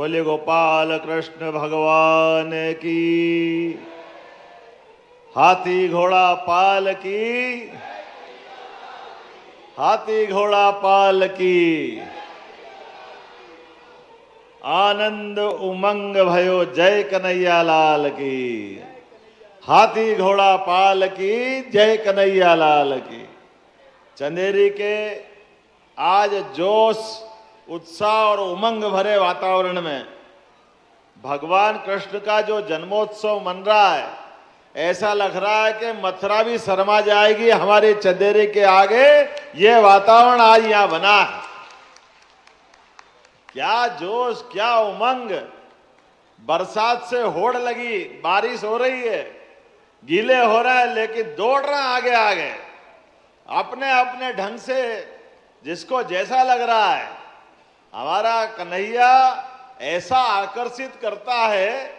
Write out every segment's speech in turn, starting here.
बोले गोपाल कृष्ण भगवान की। हाथी घोड़ा पाल की, हाथी घोड़ा पाल की। आनंद उमंग भयो जय कन्हैया लाल की। हाथी घोड़ा पाल की, जय कन्हैया लाल की। चंदेरी के आज जोश, उत्साह और उमंग भरे वातावरण में भगवान कृष्ण का जो जन्मोत्सव मन रहा है, ऐसा लग रहा है कि मथुरा भी शर्मा जाएगी हमारे चंदेरी के आगे। ये वातावरण आज यहां बना है। क्या जोश, क्या उमंग। बरसात से होड़ लगी, बारिश हो रही है, गीले हो रहे हैं, लेकिन दौड़ रहे हैं आगे आगे अपने अपने ढंग से, जिसको जैसा लग रहा है। हमारा कन्हैया ऐसा आकर्षित करता है,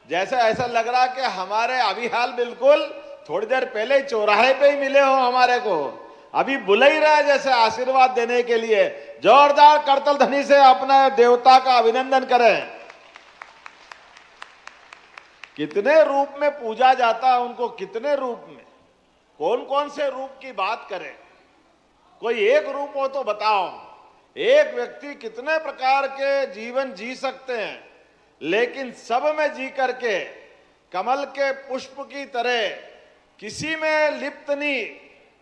जैसा ऐसा लग रहा कि हमारे अभी हाल बिल्कुल थोड़ी देर पहले चौराहे पे ही मिले हो हमारे को, अभी बुला ही रहा है जैसे आशीर्वाद देने के लिए। जोरदार करतल ध्वनि से अपना देवता का अभिनंदन करें। कितने रूप में पूजा जाता है उनको, कितने रूप में, कौन कौन से रूप की बात करें। कोई एक रूप हो तो बताओ। एक व्यक्ति कितने प्रकार के जीवन जी सकते हैं, लेकिन सब में जी करके कमल के पुष्प की तरह किसी में लिप्त नहीं,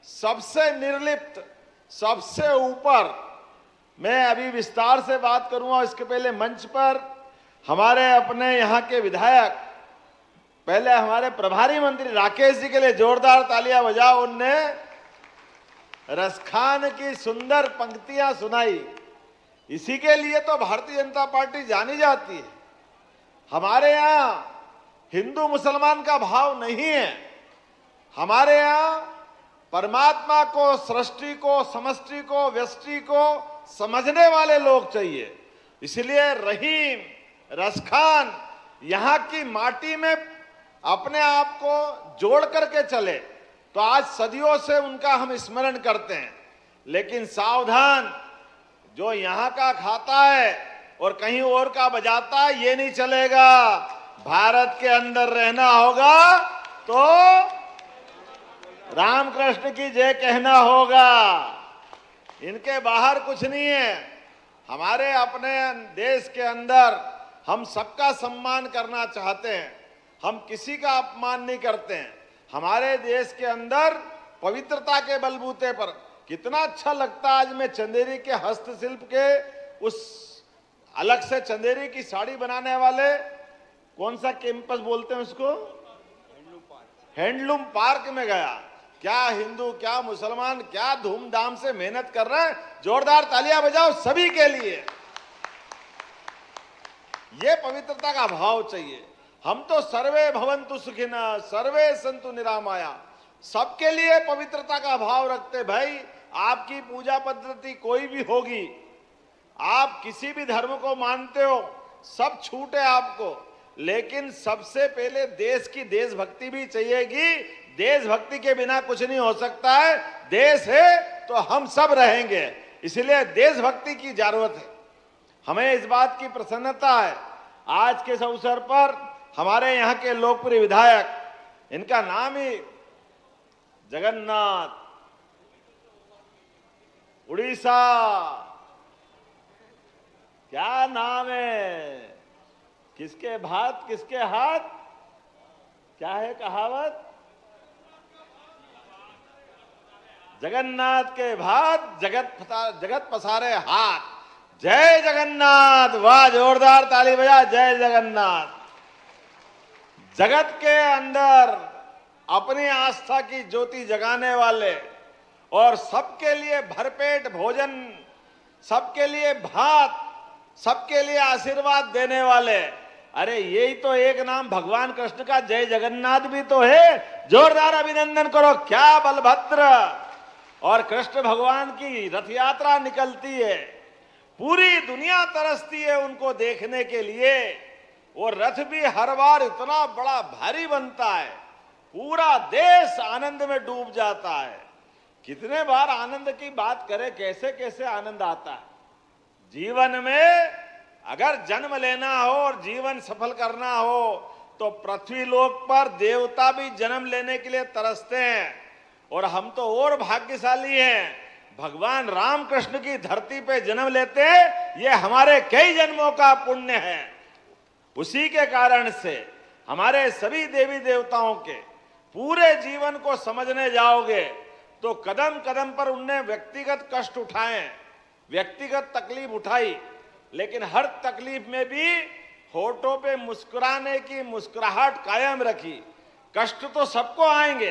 सबसे निर्लिप्त, सबसे ऊपर। मैं अभी विस्तार से बात करूंगा। इसके पहले मंच पर हमारे अपने यहाँ के विधायक, पहले हमारे प्रभारी मंत्री राकेश जी के लिए जोरदार तालियां बजाओ। उनने रसखान की सुंदर पंक्तियां सुनाई। इसी के लिए तो भारतीय जनता पार्टी जानी जाती है। हमारे यहां हिंदू मुसलमान का भाव नहीं है। हमारे यहां परमात्मा को, सृष्टि को, समष्टि को, व्यष्टि को समझने वाले लोग चाहिए। इसलिए रहीम, रसखान यहां की माटी में अपने आप को जोड़ करके चले तो आज सदियों से उनका हम स्मरण करते हैं। लेकिन सावधान, जो यहां का खाता है और कहीं और का बजाता है, ये नहीं चलेगा। भारत के अंदर रहना होगा तो रामकृष्ण की जय कहना होगा। इनके बाहर कुछ नहीं है। हमारे अपने देश के अंदर हम सबका सम्मान करना चाहते हैं, हम किसी का अपमान नहीं करते हैं। हमारे देश के अंदर पवित्रता के बलबूते पर कितना अच्छा लगता है। आज मैं चंदेरी के हस्तशिल्प के उस अलग से चंदेरी की साड़ी बनाने वाले, कौन सा कैंपस बोलते हैं उसको, हैंडलूम पार्क में गया। क्या हिंदू, क्या मुसलमान, क्या धूमधाम से मेहनत कर रहे हैं। जोरदार तालियां बजाओ सभी के लिए। ये पवित्रता का भाव चाहिए। हम तो सर्वे भवन्तु सुखिनः, सर्वे सन्तु निरामया, सबके लिए पवित्रता का भाव रखते। भाई आपकी पूजा पद्धति कोई भी होगी, आप किसी भी धर्म को मानते हो, सब छूट है आपको, लेकिन सबसे पहले देश की देशभक्ति भी चाहिएगी। देशभक्ति के बिना कुछ नहीं हो सकता है। देश है तो हम सब रहेंगे, इसलिए देशभक्ति की जरूरत है। हमें इस बात की प्रसन्नता है आज के इस अवसर पर हमारे यहाँ के लोकप्रिय विधायक, इनका नाम ही जगन्नाथ, उड़ीसा, क्या नाम है, किसके भात किसके हाथ, क्या है कहावत, जगन्नाथ के भात जगत पसारे हाथ। जय जगन्नाथ, वाह, जोरदार ताली बजा, जय जगन्नाथ। जगत के अंदर अपनी आस्था की ज्योति जगाने वाले और सबके लिए भरपेट भोजन, सबके लिए भात, सबके लिए आशीर्वाद देने वाले। अरे यही तो एक नाम भगवान कृष्ण का जय जगन्नाथ भी तो है। जोरदार अभिनंदन करो। क्या बलभद्र और कृष्ण भगवान की रथ यात्रा निकलती है, पूरी दुनिया तरसती है उनको देखने के लिए। वो रथ भी हर बार इतना बड़ा भारी बनता है, पूरा देश आनंद में डूब जाता है। कितने बार आनंद की बात करें, कैसे कैसे आनंद आता है। जीवन में अगर जन्म लेना हो और जीवन सफल करना हो तो पृथ्वी लोक पर देवता भी जन्म लेने के लिए तरसते हैं, और हम तो और भाग्यशाली हैं, भगवान रामकृष्ण की धरती पे जन्म लेते हैं, ये हमारे कई जन्मों का पुण्य है। उसी के कारण से हमारे सभी देवी देवताओं के पूरे जीवन को समझने जाओगे तो कदम कदम पर उनने व्यक्तिगत कष्ट उठाए, व्यक्तिगत तकलीफ उठाई, लेकिन हर तकलीफ में भी होठों पे मुस्कुराने की मुस्कुराहट कायम रखी। कष्ट तो सबको आएंगे,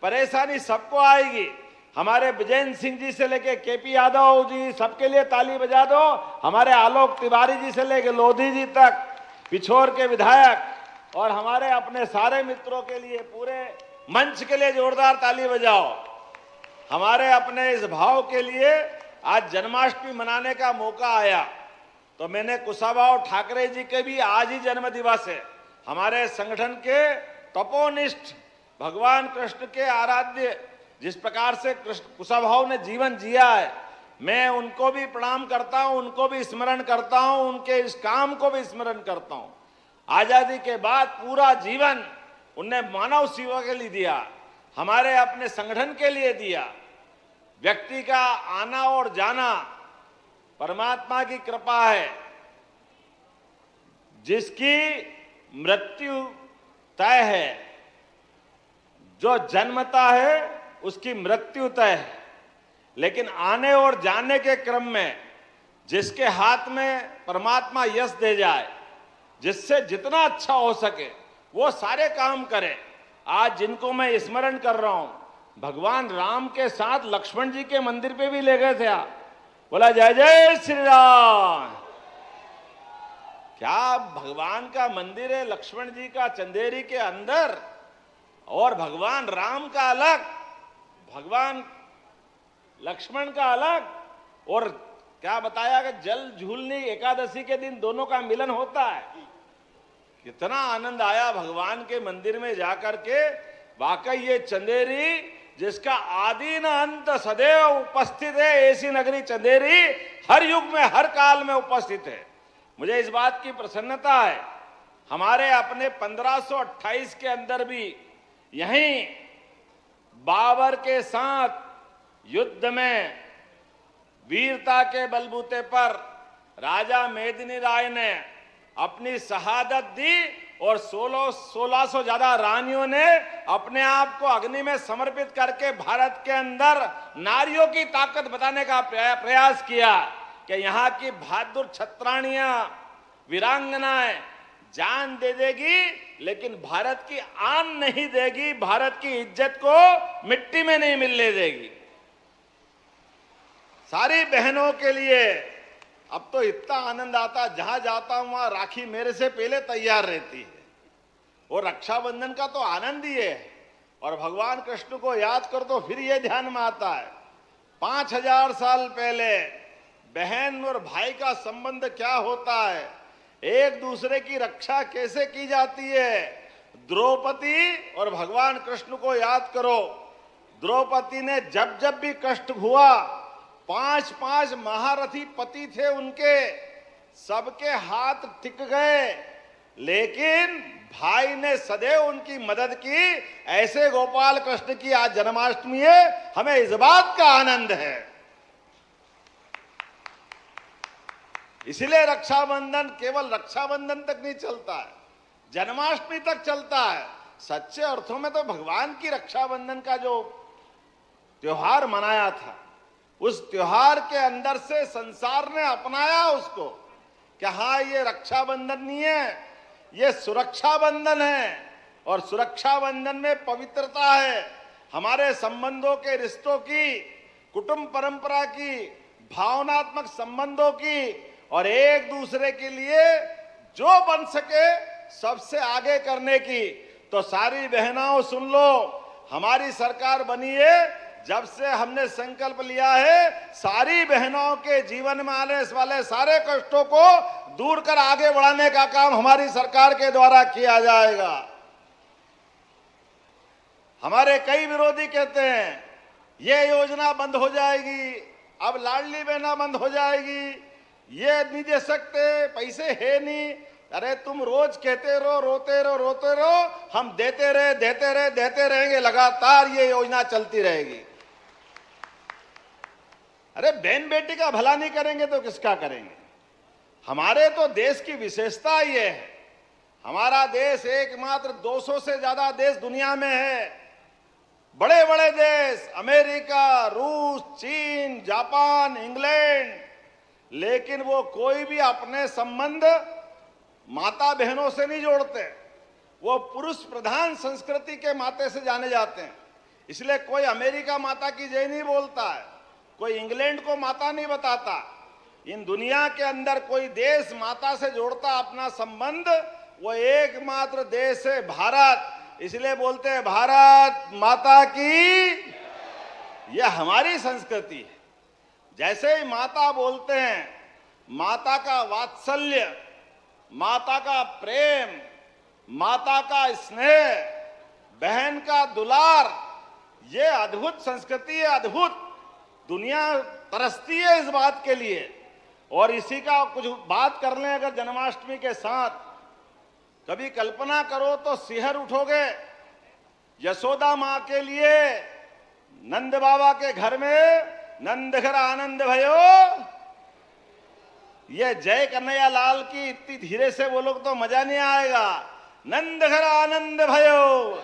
परेशानी सबको आएगी। हमारे विजेंद्र सिंह जी से लेके केपी यादव जी, सबके लिए ताली बजा दो। हमारे आलोक तिवारी जी से लेके लोधी जी तक, पिछोर के विधायक, और हमारे अपने सारे मित्रों के लिए, पूरे मंच के लिए जोरदार ताली बजाओ। हमारे अपने इस भाव के लिए आज जन्माष्टमी मनाने का मौका आया, तो मैंने कुशाभाऊ ठाकरे जी के भी आज ही जन्म दिवस है। हमारे संगठन के तपोनिष्ठ, भगवान कृष्ण के आराध्य, जिस प्रकार से कुशाभाऊ ने जीवन जिया है, मैं उनको भी प्रणाम करता हूं, उनको भी स्मरण करता हूं, उनके इस काम को भी स्मरण करता हूं। आजादी के बाद पूरा जीवन उनने मानव सेवा के लिए दिया, हमारे अपने संगठन के लिए दिया। व्यक्ति का आना और जाना परमात्मा की कृपा है। जिसकी मृत्यु तय है, जो जन्मता है उसकी मृत्यु तय है, लेकिन आने और जाने के क्रम में जिसके हाथ में परमात्मा यश दे जाए, जिससे जितना अच्छा हो सके वो सारे काम करे। आज जिनको मैं स्मरण कर रहा हूं, भगवान राम के साथ लक्ष्मण जी के मंदिर पे भी ले गए थे आप, बोला जय जय श्री राम। क्या भगवान का मंदिर है लक्ष्मण जी का चंदेरी के अंदर, और भगवान राम का अलग, भगवान लक्ष्मण का अलग। और क्या बताया कि जल झूलनी एकादशी के दिन दोनों का मिलन होता है। कितना आनंद आया भगवान के मंदिर में जाकर के। वाकई ये चंदेरी, जिसका आदि न अंत सदैव उपस्थित है, ऐसी नगरी चंदेरी हर युग में, हर काल में उपस्थित है। मुझे इस बात की प्रसन्नता है, हमारे अपने 1528 के अंदर भी यहीं बाबर के साथ युद्ध में वीरता के बलबूते पर राजा मेदिनी राय ने अपनी शहादत दी, और 1600 ज्यादा रानियों ने अपने आप को अग्नि में समर्पित करके भारत के अंदर नारियों की ताकत बताने का प्रयास किया कि यहाँ की बहादुर छत्राणियां, वीरांगनाएं जान दे देगी, लेकिन भारत की आन नहीं देगी, भारत की इज्जत को मिट्टी में नहीं मिलने देगी। सारी बहनों के लिए अब तो इतना आनंद आता, जहां जाता हूं वहां राखी मेरे से पहले तैयार रहती है। और रक्षाबंधन का तो आनंद ही है, और भगवान कृष्ण को याद कर तो फिर ये ध्यान में आता है 5000 साल पहले बहन और भाई का संबंध क्या होता है, एक दूसरे की रक्षा कैसे की जाती है। द्रौपदी और भगवान कृष्ण को याद करो। द्रौपदी ने जब जब भी कष्ट हुआ, 5 महारथी पति थे उनके, सबके हाथ टिक गए, लेकिन भाई ने सदैव उनकी मदद की। ऐसे गोपाल कृष्ण की आज जन्माष्टमी है, हमें इस बात का आनंद है। इसलिए रक्षाबंधन केवल रक्षाबंधन तक नहीं चलता है, जन्माष्टमी तक चलता है। सच्चे अर्थों में तो भगवान की रक्षाबंधन का जो त्योहार मनाया था, उस त्योहार के अंदर से संसार ने अपनाया उसको कि हाँ, ये रक्षाबंधन नहीं है, ये सुरक्षा बंधन है। और सुरक्षा बंधन में पवित्रता है, हमारे संबंधों के, रिश्तों की, कुटुंब परंपरा की, भावनात्मक संबंधों की, और एक दूसरे के लिए जो बन सके सबसे आगे करने की। तो सारी बहनों सुन लो, हमारी सरकार बनी है, जब से हमने संकल्प लिया है सारी बहनों के जीवन में आने वाले सारे कष्टों को दूर कर आगे बढ़ाने का काम हमारी सरकार के द्वारा किया जाएगा। हमारे कई विरोधी कहते हैं ये योजना बंद हो जाएगी, अब लाडली बहना बंद हो जाएगी, ये नहीं दे सकते, पैसे है नहीं। अरे तुम रोज कहते रहो, रोते रहो, रोते रहो, हम देते रहे, देते रहे, देते रहेंगे, लगातार ये योजना चलती रहेगी। अरे बहन बेटी का भला नहीं करेंगे तो किसका करेंगे? हमारे तो देश की विशेषता ये है, हमारा देश एकमात्र 200 से ज्यादा देश दुनिया में है, बड़े बड़े देश, अमेरिका, रूस, चीन, जापान, इंग्लैंड, लेकिन वो कोई भी अपने संबंध माता बहनों से नहीं जोड़ते। वो पुरुष प्रधान संस्कृति के माते से जाने जाते हैं। इसलिए कोई अमेरिका माता की जय नहीं बोलता है, कोई इंग्लैंड को माता नहीं बताता। इन दुनिया के अंदर कोई देश माता से जोड़ता अपना संबंध, वो एकमात्र देश है भारत। इसलिए बोलते हैं भारत माता की। यह हमारी संस्कृति है। जैसे ही माता बोलते हैं, माता का वात्सल्य, माता का प्रेम, माता का स्नेह, बहन का दुलार, ये अद्भुत संस्कृति है, अद्भुत। दुनिया तरसती है इस बात के लिए। और इसी का कुछ बात कर लें अगर जन्माष्टमी के साथ, कभी कल्पना करो तो सिहर उठोगे। यशोदा मां के लिए नंद बाबा के घर में नंद घर आनंद भयो, ये जय कन्हैया लाल की इतनी धीरे से बोलोगे तो मजा नहीं आएगा। नंद घर आनंद भयो,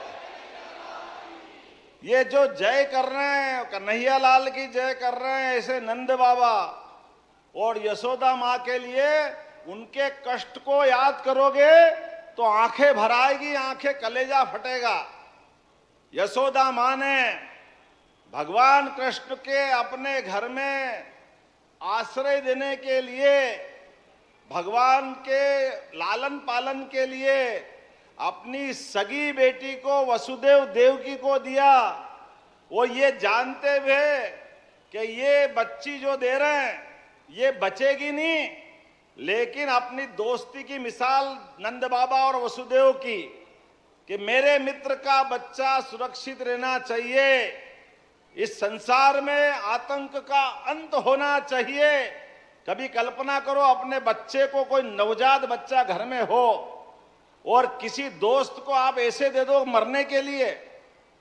ये जो जय कर रहे हैं, कन्हैया लाल की जय कर रहे हैं, ऐसे नंद बाबा और यशोदा मां के लिए उनके कष्ट को याद करोगे तो आंखें भर आएगी, आंखें, कलेजा फटेगा। यशोदा मां ने भगवान कृष्ण के अपने घर में आश्रय देने के लिए, भगवान के लालन पालन के लिए अपनी सगी बेटी को वसुदेव देवकी को दिया। वो ये जानते हुए कि ये बच्ची जो दे रहे हैं ये बचेगी नहीं, लेकिन अपनी दोस्ती की मिसाल नंद बाबा और वसुदेव की, कि मेरे मित्र का बच्चा सुरक्षित रहना चाहिए, इस संसार में आतंक का अंत होना चाहिए। कभी कल्पना करो अपने बच्चे को, कोई नवजात बच्चा घर में हो और किसी दोस्त को आप ऐसे दे दो मरने के लिए,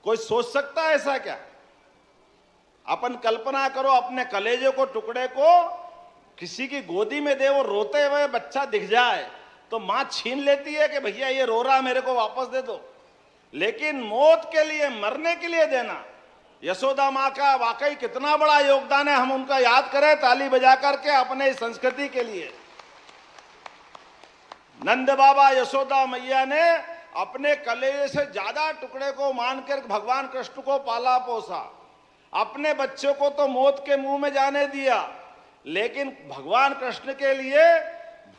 कोई सोच सकता है ऐसा क्या? अपन कल्पना करो अपने कलेजे को, टुकड़े को किसी की गोदी में दे, वो रोते हुए बच्चा दिख जाए तो मां छीन लेती है कि भैया ये रो रहा, मेरे को वापस दे दो। लेकिन मौत के लिए, मरने के लिए देना, यशोदा मां का वाकई कितना बड़ा योगदान है। हम उनका याद करें ताली बजा करके अपने इस संस्कृति के लिए। नंद बाबा यशोदा मैया ने अपने कलेजे से ज्यादा टुकड़े को मानकर भगवान कृष्ण को पाला पोसा। अपने बच्चों को तो मौत के मुंह में जाने दिया, लेकिन भगवान कृष्ण के लिए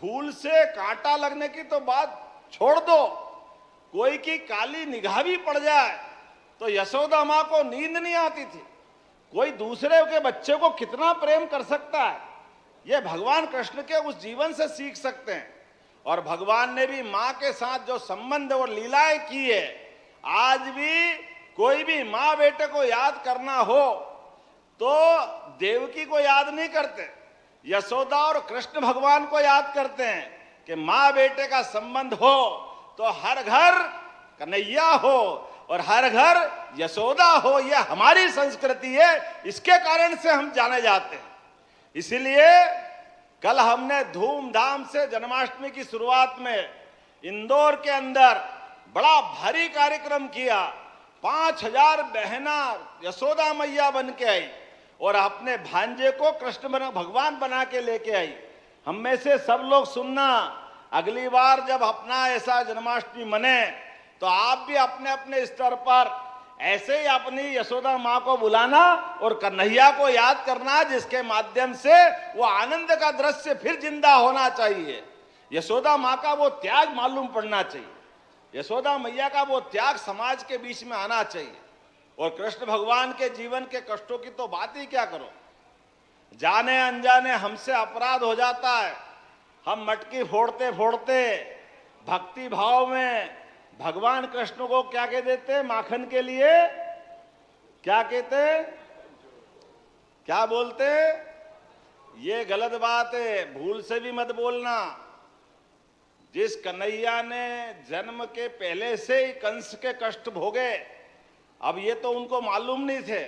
भूल से कांटा लगने की तो बात छोड़ दो, कोई की काली निगाह भी पड़ जाए तो यशोदा मां को नींद नहीं आती थी। कोई दूसरे के बच्चे को कितना प्रेम कर सकता है, यह भगवान कृष्ण के उस जीवन से सीख सकते हैं। और भगवान ने भी मां के साथ जो संबंध और लीलाएं की है, आज भी कोई भी मां बेटे को याद करना हो तो देवकी को याद नहीं करते, यशोदा और कृष्ण भगवान को याद करते हैं। कि मां बेटे का संबंध हो तो हर घर कन्हैया हो और हर घर यशोदा हो। यह हमारी संस्कृति है, इसके कारण से हम जाने जाते हैं। इसीलिए कल हमने धूमधाम से जन्माष्टमी की शुरुआत में इंदौर के अंदर बड़ा भारी कार्यक्रम किया। 5000 बहना यशोदा मैया बन के आई और अपने भांजे को कृष्ण भगवान बना के लेके आई। हम में से सब लोग सुनना, अगली बार जब अपना ऐसा जन्माष्टमी मने तो आप भी अपने अपने स्तर पर ऐसे ही अपनी यशोदा मां को बुलाना और कन्हैया को याद करना, जिसके माध्यम से वो आनंद का दृश्य फिर जिंदा होना चाहिए। यशोदा मां का वो त्याग मालूम पड़ना चाहिए, यशोदा मैया का वो त्याग समाज के बीच में आना चाहिए। और कृष्ण भगवान के जीवन के कष्टों की तो बात ही क्या करो, जाने अनजाने हमसे अपराध हो जाता है। हम मटकी फोड़ते फोड़ते भक्ति भाव में भगवान कृष्ण को क्या कह देते, माखन के लिए क्या कहते, क्या बोलते, ये गलत बात है, भूल से भी मत बोलना। जिस कन्हैया ने जन्म के पहले से ही कंस के कष्ट भोगे, अब ये तो उनको मालूम नहीं थे,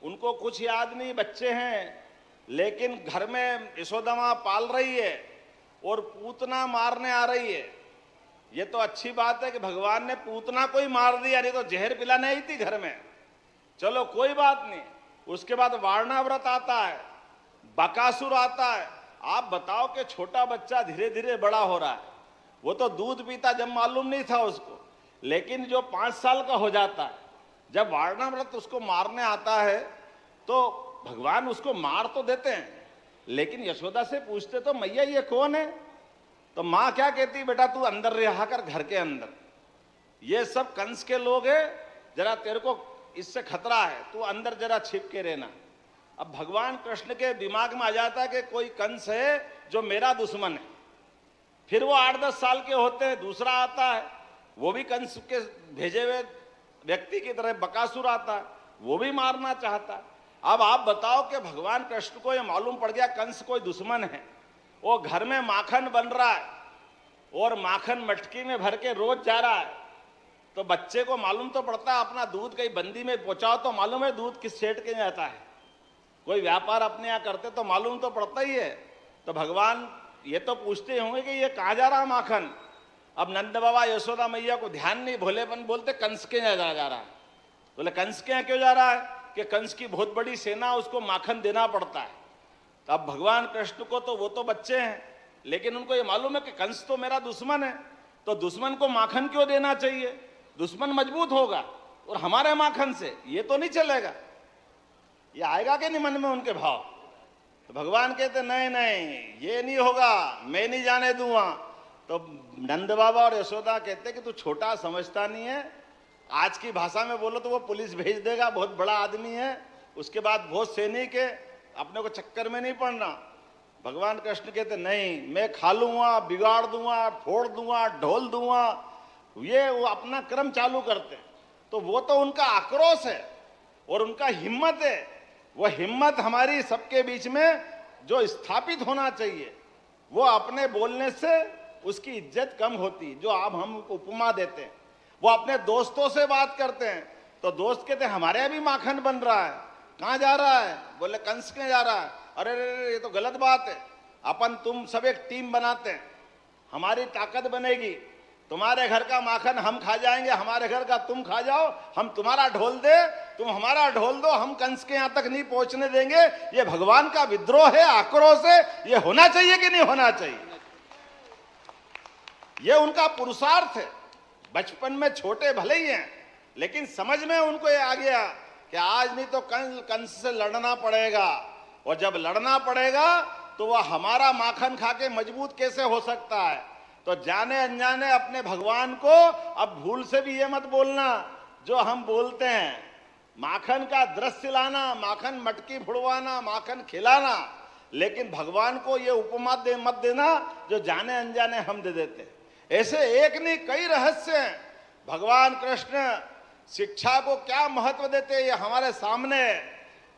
उनको कुछ याद नहीं, बच्चे हैं, लेकिन घर में यशोदा मां पाल रही है और पूतना मारने आ रही है। ये तो अच्छी बात है कि भगवान ने पूतना को ही मार दिया, नहीं तो जहर पिलाने आई थी घर में। चलो कोई बात नहीं। उसके बाद वारणाव्रत आता है, बकासुर आता है। आप बताओ कि छोटा बच्चा धीरे धीरे बड़ा हो रहा है, वो तो दूध पीता जब मालूम नहीं था उसको, लेकिन जो 5 साल का हो जाता है, जब वारणाव्रत उसको मारने आता है तो भगवान उसको मार तो देते हैं, लेकिन यशोदा से पूछते तो मैया ये कौन है? तो मां क्या कहती, बेटा तू अंदर रहा कर, घर के अंदर, ये सब कंस के लोग हैं, जरा तेरे को इससे खतरा है, तू अंदर जरा छिप के रहना। अब भगवान कृष्ण के दिमाग में आ जाता है कि कोई कंस है जो मेरा दुश्मन है। फिर वो 8-10 साल के होते हैं, दूसरा आता है, वो भी कंस के भेजे हुए व्यक्ति की तरह बकासुर आता है, वो भी मारना चाहता है। अब आप बताओ कि भगवान कृष्ण को ये मालूम पड़ गया कंस कोई दुश्मन है, वो घर में माखन बन रहा है और माखन मटकी में भर के रोज जा रहा है, तो बच्चे को मालूम तो पड़ता है अपना दूध कहीं बंदी में पहुंचाओ तो मालूम है दूध किस सेठ के जाता है। कोई व्यापार अपने यहाँ करते तो मालूम तो पड़ता ही है। तो भगवान ये तो पूछते होंगे कि ये कहाँ जा रहा माखन। अब नंद बाबा यशोदा मैया को ध्यान नहीं, भोलेपन बोलते कंस के यहाँ जा रहा है। बोले कंस के यहाँ क्यों जा रहा है? कि कंस की बहुत बड़ी सेना, उसको माखन देना पड़ता है। तो अब भगवान कृष्ण को तो वो तो बच्चे हैं, लेकिन उनको ये मालूम है कि कंस तो मेरा दुश्मन है, तो दुश्मन को माखन क्यों देना चाहिए? दुश्मन मजबूत होगा और हमारे माखन से ये तो नहीं चलेगा। ये आएगा कि नहीं मन में उनके भाव? तो भगवान कहते नहीं नहीं ये नहीं होगा, मैं नहीं जाने दूंगा। तो नंद बाबा और यशोदा कहते कि तू छोटा समझता नहीं है, आज की भाषा में बोलो तो वो पुलिस भेज देगा, बहुत बड़ा आदमी है, उसके बाद बहुत सैनिक है, अपने को चक्कर में नहीं पड़ना। भगवान कृष्ण कहते नहीं, मैं खा लूंगा, बिगाड़ दूंगा, फोड़ दूंगा, ढोल दूंगा। ये वो अपना क्रम चालू करते हैं। तो वो तो उनका आक्रोश है और उनका हिम्मत है। वो हिम्मत हमारी सबके बीच में जो स्थापित होना चाहिए, वो अपने बोलने से उसकी इज्जत कम होती। जो आप हम उपमा देते हैं, वो अपने दोस्तों से बात करते हैं तो दोस्त कहते हैं हमारे यहाँ भी माखन बन रहा है, कहाँ जा रहा है? बोले कंस के जा रहा है। अरे रे ये तो गलत बात है, अपन तुम सब एक टीम बनाते हैं, हमारी ताकत बनेगी, तुम्हारे घर का माखन हम खा जाएंगे, हमारे घर का तुम खा जाओ, हम तुम्हारा ढोल दे, तुम हमारा ढोल दो, हम कंस के यहाँ तक नहीं पहुंचने देंगे। ये भगवान का विद्रोह है, आक्रोश है। ये होना चाहिए कि नहीं होना चाहिए? ये उनका पुरुषार्थ है। बचपन में छोटे भले ही हैं, लेकिन समझ में उनको ये आ गया कि आज नहीं तो कंस से लड़ना पड़ेगा, और जब लड़ना पड़ेगा तो वह हमारा माखन खा के मजबूत कैसे हो सकता है। तो जाने अनजाने अपने भगवान को अब भूल से भी ये मत बोलना जो हम बोलते हैं, माखन का दृश्य लाना, माखन मटकी फुड़वाना, माखन खिलाना, लेकिन भगवान को ये उपमा मत देना जो जाने अनजाने हम दे देते। ऐसे एक नहीं कई रहस्य हैं। भगवान कृष्ण शिक्षा को क्या महत्व देते हैं ये हमारे सामने।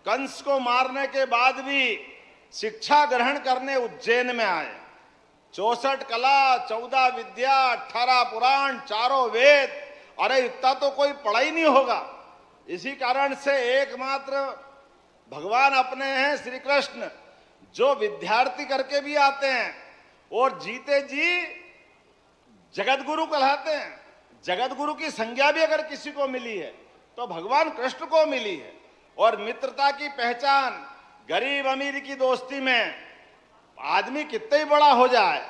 कंस को मारने के बाद भी शिक्षा ग्रहण करने उज्जैन में आए। 64 कला, 14 विद्या, 18 पुराण, 4 वेद। अरे इतना तो कोई पढ़ा ही नहीं होगा। इसी कारण से एकमात्र भगवान अपने हैं श्री कृष्ण, जो विद्यार्थी करके भी आते हैं और जीते जी जगत गुरु कहलाते हैं। जगत गुरु की संज्ञा भी अगर किसी को मिली है तो भगवान कृष्ण को मिली है। और मित्रता की पहचान, गरीब अमीर की दोस्ती में आदमी कितना ही बड़ा हो जाए,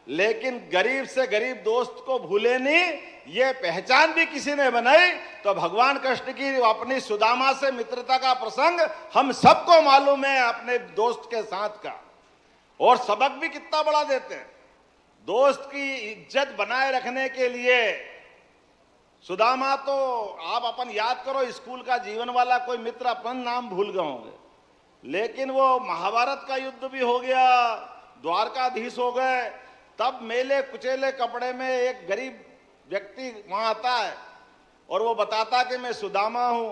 लेकिन गरीब से गरीब दोस्त को भूले नहीं, ये पहचान भी किसी ने बनाई। तो भगवान कृष्ण की अपनी सुदामा से मित्रता का प्रसंग हम सबको मालूम है अपने दोस्त के साथ का, और सबक भी कितना बड़ा देते हैं। दोस्त की इज्जत बनाए रखने के लिए सुदामा, तो आप अपन याद करो स्कूल का जीवन वाला कोई मित्र, अपन नाम भूल गए होंगे, लेकिन वो महाभारत का युद्ध भी हो गया, द्वारकाधीश हो गए, तब मेले कुचेले कपड़े में एक गरीब व्यक्ति वहां आता है और वो बताता कि मैं सुदामा हूं,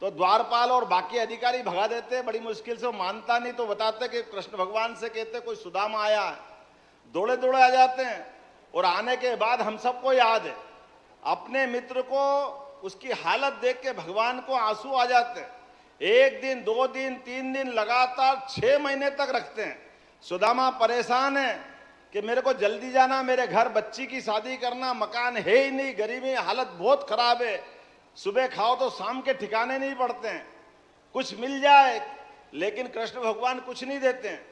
तो द्वारपाल और बाकी अधिकारी भगा देते, बड़ी मुश्किल से वो मानता नहीं, तो बताते कि कृष्ण भगवान से कहते कोई सुदामा आया है, दौड़े दौड़े आ जाते हैं। और आने के बाद हम सबको याद है, अपने मित्र को उसकी हालत देख के भगवान को आंसू आ जाते हैं। 1 दिन 2 दिन 3 दिन लगातार 6 महीने तक रखते हैं। सुदामा परेशान है कि मेरे को जल्दी जाना, मेरे घर बच्ची की शादी करना, मकान है ही नहीं, गरीबी हालत बहुत खराब है, सुबह खाओ तो शाम के ठिकाने नहीं पड़ते हैं, कुछ मिल जाए। लेकिन कृष्ण भगवान कुछ नहीं देते हैं।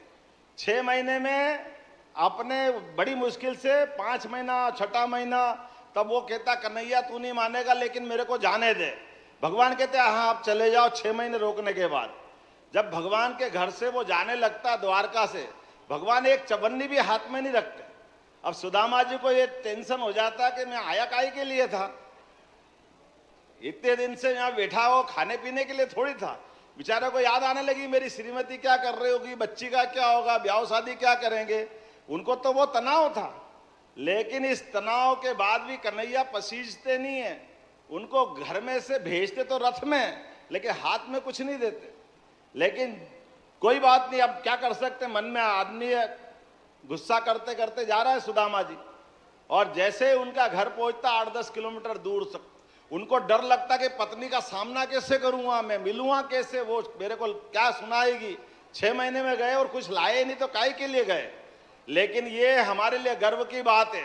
6 महीने में अपने बड़ी मुश्किल से 5 महीना 6ठा महीना, तब वो कहता कन्हैया तू नहीं मानेगा लेकिन मेरे को जाने दे। भगवान कहते हाँ आप चले जाओ। 6 महीने रोकने के बाद जब भगवान के घर से वो जाने लगता द्वारका से, भगवान एक चवन्नी भी हाथ में नहीं रखते। अब सुदामा जी को ये टेंशन हो जाता कि मैं आया काहे के लिए था, इतने दिन से यहाँ बैठा हो, खाने पीने के लिए थोड़ी था। बेचारे को याद आने लगी मेरी श्रीमती क्या कर रही होगी, बच्ची का क्या होगा, ब्याह शादी क्या करेंगे, उनको तो वो तनाव था। लेकिन इस तनाव के बाद भी कन्हैया पसीजते नहीं है, उनको घर में से भेजते तो रथ में, लेकिन हाथ में कुछ नहीं देते। लेकिन कोई बात नहीं, अब क्या कर सकते, मन में आदमी है, गुस्सा करते करते जा रहा है सुदामा जी। और जैसे उनका घर पहुंचता 8-10 किलोमीटर दूर से, उनको डर लगता कि पत्नी का सामना कैसे करूंगा, मैं मिलूंगा कैसे, वो मेरे को क्या सुनाएगी। 6 महीने में गए और कुछ लाए नहीं तो काहे के लिए गए। लेकिन ये हमारे लिए गर्व की बात है,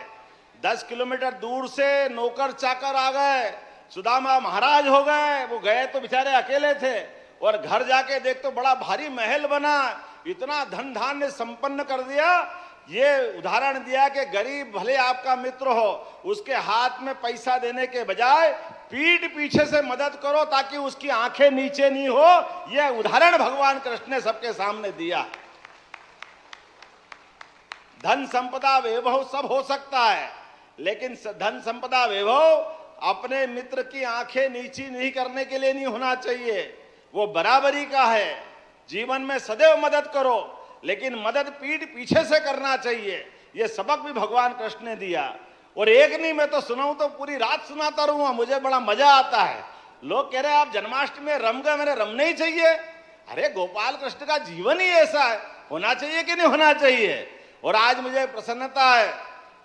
10 किलोमीटर दूर से नौकर चाकर आ गए, सुदामा महाराज हो गए। वो गए तो बेचारे अकेले थे, और घर जाके देख तो बड़ा भारी महल बना, इतना धन धान्य संपन्न कर दिया। ये उदाहरण दिया कि गरीब भले आपका मित्र हो, उसके हाथ में पैसा देने के बजाय पीठ पीछे से मदद करो ताकि उसकी आंखें नीचे नहीं हो। यह उदाहरण भगवान कृष्ण ने सबके सामने दिया। धन संपदा वैभव सब हो सकता है, लेकिन धन संपदा वैभव अपने मित्र की आंखें नीची नहीं करने के लिए नहीं होना चाहिए, वो बराबरी का है। जीवन में सदैव मदद करो, लेकिन मदद पीठ पीछे से करना चाहिए। यह सबक भी भगवान कृष्ण ने दिया। और एक नहीं, मैं तो सुनाऊं तो पूरी रात सुनाता रहूंगा, मुझे बड़ा मजा आता है। लोग कह रहे हैं आप जन्माष्टमी में रम गए, मैंने रमना ही चाहिए। अरे गोपाल कृष्ण का जीवन ही ऐसा है, होना चाहिए कि नहीं होना चाहिए। और आज मुझे प्रसन्नता है,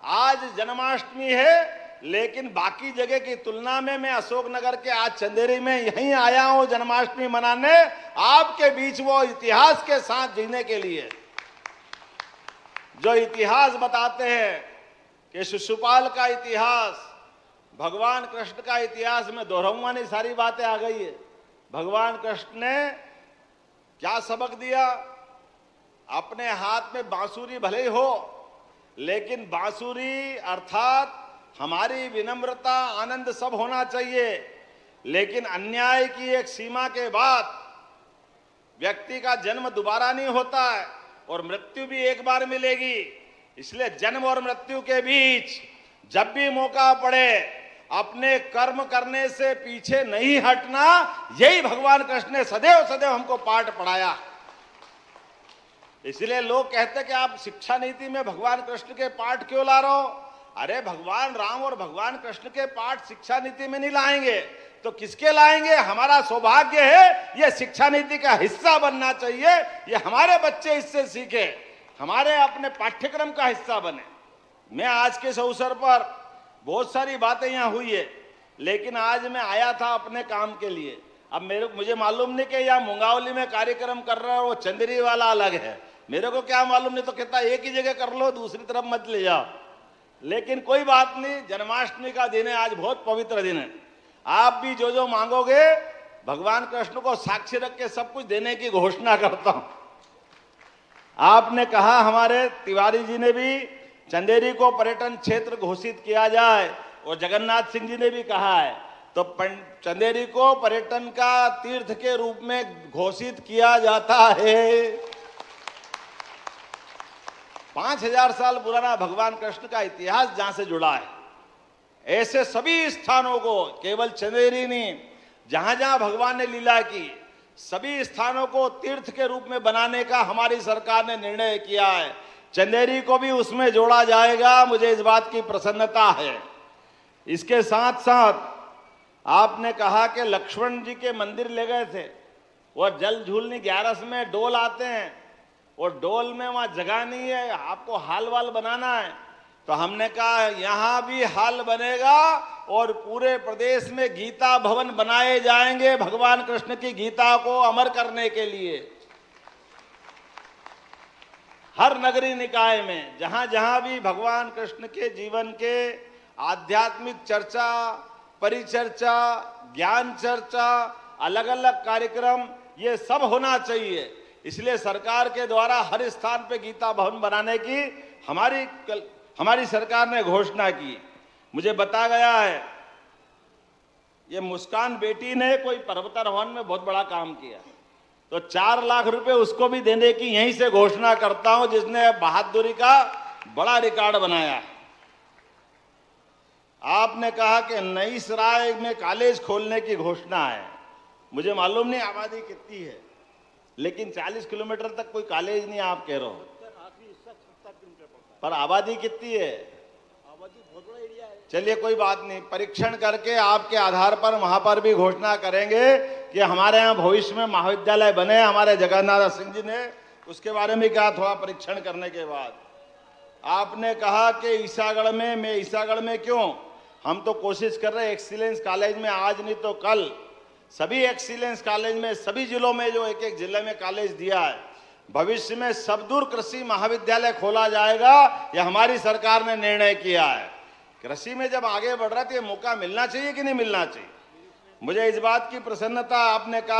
आज जन्माष्टमी है, लेकिन बाकी जगह की तुलना में मैं अशोकनगर के आज चंदेरी में यहीं आया हूं जन्माष्टमी मनाने, आपके बीच वो इतिहास के साथ जीने के लिए। जो इतिहास बताते हैं कि शिशुपाल का इतिहास, भगवान कृष्ण का इतिहास में दोहराऊंगा नहीं, सारी बातें आ गई है। भगवान कृष्ण ने क्या सबक दिया, अपने हाथ में बांसुरी भले ही हो, लेकिन बांसुरी अर्थात हमारी विनम्रता आनंद सब होना चाहिए। लेकिन अन्याय की एक सीमा के बाद व्यक्ति का जन्म दोबारा नहीं होता है, और मृत्यु भी एक बार मिलेगी। इसलिए जन्म और मृत्यु के बीच जब भी मौका पड़े अपने कर्म करने से पीछे नहीं हटना, यही भगवान कृष्ण ने सदैव सदैव हमको पाठ पढ़ाया। इसलिए लोग कहते कि आप शिक्षा नीति में भगवान कृष्ण के पाठ क्यों ला रहे हो। अरे भगवान राम और भगवान कृष्ण के पाठ शिक्षा नीति में नहीं लाएंगे तो किसके लाएंगे। हमारा सौभाग्य है ये शिक्षा नीति का हिस्सा बनना चाहिए, ये हमारे बच्चे इससे सीखे, हमारे अपने पाठ्यक्रम का हिस्सा बने। मैं आज के इस अवसर पर बहुत सारी बातें यहाँ हुई है, लेकिन आज मैं आया था अपने काम के लिए। अब मुझे मालूम नहीं कि यहाँ मुंगावली में कार्यक्रम कर रहा है, वो चंदेरी वाला अलग है, मेरे को क्या मालूम, नहीं तो कहता एक ही जगह कर लो, दूसरी तरफ मत ले जाओ। लेकिन कोई बात नहीं, जन्माष्टमी का दिन है, आज बहुत पवित्र दिन है। आप भी जो जो मांगोगे भगवान कृष्ण को साक्षी रख के सब कुछ देने की घोषणा करता हूं। आपने कहा, हमारे तिवारी जी ने भी चंदेरी को पर्यटन क्षेत्र घोषित किया जाए, और जगन्नाथ सिंह जी ने भी कहा है, तो चंदेरी को पर्यटन का तीर्थ के रूप में घोषित किया जाता है। 5000 साल पुराना भगवान कृष्ण का इतिहास जहां से जुड़ा है, ऐसे सभी स्थानों को, केवल चंदेरी नहीं, जहां जहां भगवान ने लीला की, सभी स्थानों को तीर्थ के रूप में बनाने का हमारी सरकार ने निर्णय किया है। चंदेरी को भी उसमें जोड़ा जाएगा, मुझे इस बात की प्रसन्नता है। इसके साथ साथ आपने कहा कि लक्ष्मण जी के मंदिर ले गए थे, वो जल झूलनी 11 में डोल आते हैं, वो डोल में वहां जगह नहीं है, आपको हाल वाल बनाना है। तो हमने कहा यहां भी हाल बनेगा और पूरे प्रदेश में गीता भवन बनाए जाएंगे भगवान कृष्ण की गीता को अमर करने के लिए। हर नगरीय निकाय में जहां जहां भी भगवान कृष्ण के जीवन के आध्यात्मिक चर्चा, परिचर्चा, ज्ञान चर्चा, अलग अलग कार्यक्रम, ये सब होना चाहिए। इसलिए सरकार के द्वारा हर स्थान पे गीता भवन बनाने की हमारी सरकार ने घोषणा की। मुझे बता गया है ये मुस्कान बेटी ने कोई पर्वतारोहण में बहुत बड़ा काम किया, तो 4 लाख रुपए उसको भी देने की यहीं से घोषणा करता हूं, जिसने बहादुरी का बड़ा रिकॉर्ड बनाया। आपने कहा कि नई सराय में कॉलेज खोलने की घोषणा है। मुझे मालूम नहीं आबादी कितनी है, लेकिन 40 किलोमीटर तक कोई कॉलेज नहीं आप कह रहे हो, पर आबादी कितनी है? आबादी बहुत बड़ा एरिया है। चलिए कोई बात नहीं, परीक्षण करके आपके आधार पर वहां पर भी घोषणा करेंगे कि हमारे यहाँ भविष्य में महाविद्यालय बने। हमारे जगन्नाथ सिंह जी ने उसके बारे में कहा थोड़ा परीक्षण करने के बाद। आपने कहा कि ईसागढ़ में, मैं ईसागढ़ में क्यों, हम तो कोशिश कर रहे हैं एक्सीलेंस कॉलेज में, आज नहीं तो कल सभी एक्सीलेंस कॉलेज में, सभी जिलों में जो एक एक जिले में कॉलेज दिया है, भविष्य में सबदूर कृषि महाविद्यालय खोला जाएगा। यह हमारी सरकार ने निर्णय किया है। कृषि में जब आगे बढ़ रहा है तो ये मौका मिलना चाहिए कि नहीं मिलना चाहिए। मुझे इस बात की प्रसन्नता, आपने कहा